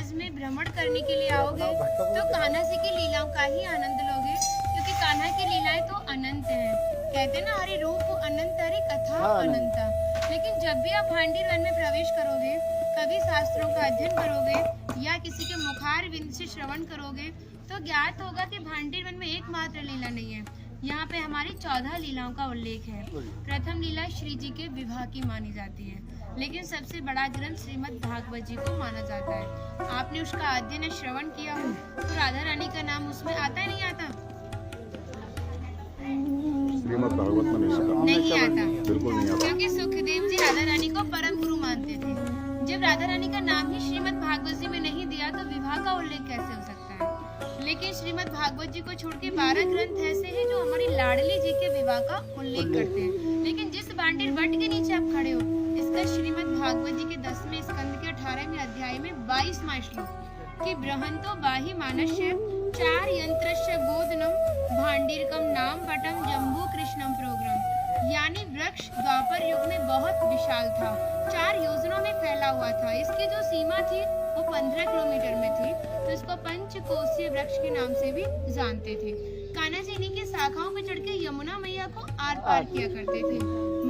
ब्रज में भ्रमण करने के लिए आओगे तो कान्हा जी की लीलाओं का ही आनंद लोगे, क्योंकि कान्हा की लीलाएं तो अनंत हैं। कहते हैं ना, हरि रूप अनंत हरि कथा अनंता। लेकिन जब भी आप भांडीर वन में प्रवेश करोगे, कभी शास्त्रों का अध्ययन करोगे या किसी के मुखार विंद से श्रवण करोगे तो ज्ञात होगा कि भांडीर वन में एकमात्र लीला नहीं है, यहाँ पे हमारी 14 लीलाओं का उल्लेख है। प्रथम लीला श्री जी के विवाह की मानी जाती है, लेकिन सबसे बड़ा ग्रंथ श्रीमद् भागवत जी को माना जाता है। आपने उसका अध्ययन श्रवण किया हो तो राधा रानी का नाम उसमें आता है नहीं आता? श्रीमद् भागवत में नहीं आता, बिल्कुल नहीं आता, क्योंकि सुखदेव जी राधा रानी को परम गुरु मानते थे। जब राधा रानी का नाम ही श्रीमद् भागवत जी में नहीं दिया तो विवाह का उल्लेख कैसे हो सकता है? लेकिन श्रीमद् भागवत जी को छोड़ के 12 ग्रंथ ऐसे हैं जो हमारी लाडली जी के विवाह का उल्लेख करते हैं। लेकिन जिस भांडीर वट के नीचे आप खड़े हो, इसका श्रीमद् भागवत जी के 10वें स्कंद के 18वें अध्याय में 22वां श्लोक कि बृहंतो बाहि मानस्य 4 यंत्रस्य बोधनम भांडीरकम नाम पटम जम्बू कृष्णम प्रोग्राम, यानी वृक्ष द्वापर युग में बहुत विशाल था, 4 योजनों में फैला हुआ था। इसकी जो सीमा थी वो 15 किलोमीटर में थी, तो इसको पंचकोशीय वृक्ष के नाम से भी जानते थे। कान्हा जी इन्हीं की शाखाओं पर चढ़ के यमुना मैया को आर पार किया करते थे।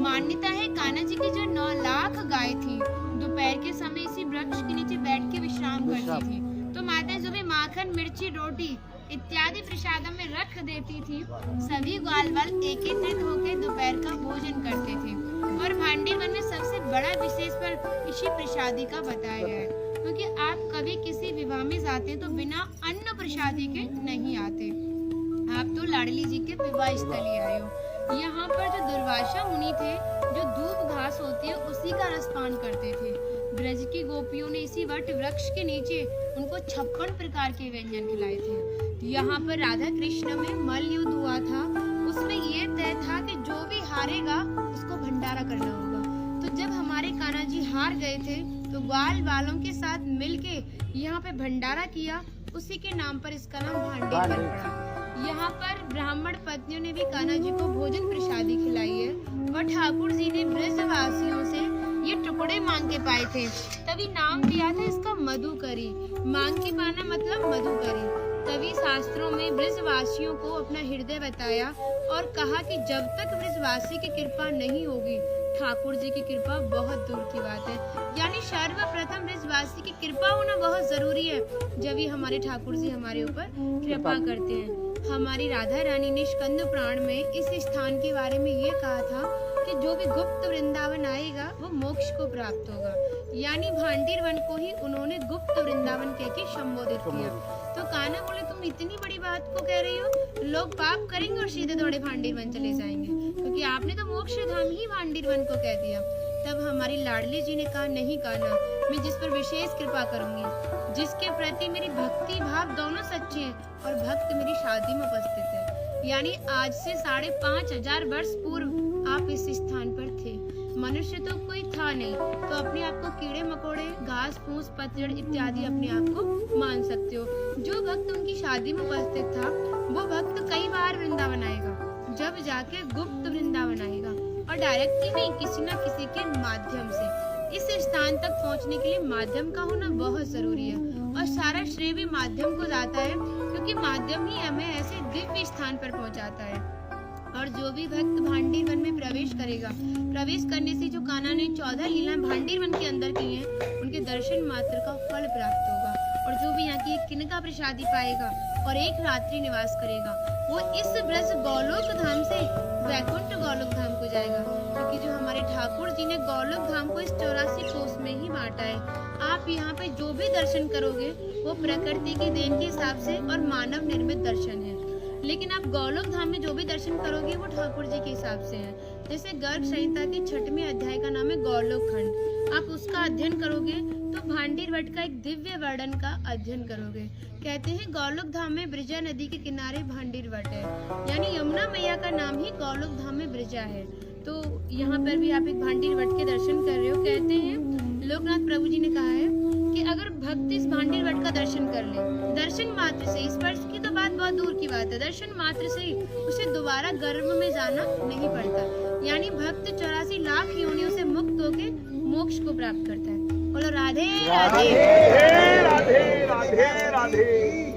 मान्यता है कान्हा जी की जो 9 लाख गाय थी, दोपहर के समय इसी वृक्ष के नीचे बैठ के विश्राम करती थी। तो माताएं जो भी माखन, मिर्ची, रोटी इत्यादि प्रसादम में रख देती थी, सभी ग्वाल बाल एकत्रित होकर दोपहर का भोजन करते थे। और भांडीर वन में सबसे बड़ा विशेष पर इसी प्रसादी का बताया गया है, क्योंकि आप कभी किसी विवाह में जाते तो बिना अन्न प्रसादी के नहीं आते। आप तो लाडली जी के विवाह स्थल आए हो। यहाँ पर जो दुर्वासा मुनि थे, जो धूप घास होती है उसी का रसपान करते थे। ब्रज की गोपियों ने इसी वट वृक्ष के नीचे उनको 56 प्रकार के व्यंजन खिलाए थे। यहाँ पर राधा कृष्ण में मल युद्ध हुआ था, उसमें ये तय था कि जो भी हारेगा उसको भंडारा करना होगा। तो जब हमारे कान्हा जी हार गए थे तो ग्वाल बालों के साथ मिलके यहाँ पे भंडारा किया, उसी के नाम पर इसका नाम भांडीर वन पड़ा। यहाँ पर ब्राह्मण पत्नियों ने भी कान्हा जी को भोजन प्रसादी खिलाई है, और ठाकुर जी ने ब्रजवासियों से ये टुकड़े मांग के पाए थे, तभी नाम दिया था इसका मधुकरी। मांग के पाना मतलब मधुकरी। तभी शास्त्रों में ब्रजवासियों को अपना हृदय बताया और कहा कि जब तक ब्रजवासी की कृपा नहीं होगी, ठाकुर जी की कृपा बहुत दूर की बात है। यानी सर्वप्रथम ब्रजवासी की कृपा होना बहुत जरूरी है, जब ही हमारे ठाकुर जी हमारे ऊपर कृपा करते हैं। हमारी राधा रानी ने स्कंद पुराण में इस स्थान के बारे में ये कहा था कि जो भी गुप्त वृंदावन आएगा वो मोक्ष को प्राप्त होगा। यानी भांडीर वन को ही उन्होंने गुप्त वृंदावन कह के संबोधित किया। तो कान्हा बोले, तुम इतनी बड़ी बात को कह रही हो, लोग पाप करेंगे और सीधे दौड़े भांडीर वन चले जाएंगे, क्योंकि आपने तो मोक्ष धाम ही भांडीर वन को कह दिया। तब हमारी लाडली जी ने कहा, नहीं कान्हा, मैं जिस पर विशेष कृपा करूंगी, जिसके प्रति मेरी भक्ति भाव दोनों सच्चे हैं और भक्त मेरी शादी में उपस्थित है। यानी आज से 5,500 वर्ष पूर्व आप इस स्थान पर थे। मनुष्य तो कोई था नहीं, तो अपने आप को कीड़े मकोड़े, घास फूस, पतझड़ इत्यादि अपने आप को मान सकते हो। जो भक्त उनकी शादी में उपस्थित था, वो भक्त कई बार वृंदावन आएगा, जब जाके गुप्त वृंदावन आएगा, और डायरेक्टली नहीं, किसी न किसी के माध्यम से। इस स्थान तक पहुंचने के लिए माध्यम का होना बहुत जरूरी है, और सारा श्रेय भी माध्यम को जाता है, क्योंकि माध्यम ही हमें ऐसे दिव्य स्थान पर पहुंचाता है। और जो भी भक्त भांडीर वन में प्रवेश करेगा, प्रवेश करने से जो कान्हा ने 14 लीलाएं भांडीर वन के अंदर की हैं, उनके दर्शन मात्र का फल प्राप्त होगा। और जो भी यहाँ की एक किनका प्रसादी पाएगा और एक रात्रि निवास करेगा, वो इस ब्रज गौलोक धाम से वैकुंठ गौलोक धाम को जाएगा, क्योंकि जो हमारे ठाकुर जी ने गौलोक धाम को इस 84 कोस में ही बांटा है। आप यहाँ पे जो भी दर्शन करोगे वो प्रकृति की देन के हिसाब से और मानव निर्मित दर्शन है, लेकिन आप गौलोक धाम में जो भी दर्शन करोगे वो ठाकुर जी के हिसाब से है। जैसे गर्ग संहिता के 6वें अध्याय का नाम है गौलोक खंड, आप उसका अध्ययन करोगे तो भांडीर वट का एक दिव्य वर्णन का अध्ययन करोगे। कहते हैं गौलोक धाम में ब्रिजा नदी के किनारे भांडीर वट है, यानी यमुना मैया का नाम ही गौलोक धाम में ब्रिजा है। तो यहाँ पर भी आप एक भांडीर वट के दर्शन कर रहे हो। कहते हैं लोकनाथ प्रभु जी ने कहा है कि अगर भक्त इस भांडीर वट का दर्शन कर ले, दर्शन मात्र से, स्पर्श की तो बात बहुत दूर की बात है, दर्शन मात्र से ही उसे दोबारा गर्भ में जाना नहीं पड़ता। यानी भक्त 84 लाख योनियों से मुक्त होकर मोक्ष को प्राप्त करता है। बोलो राधे राधे, राधे, राधे। राधे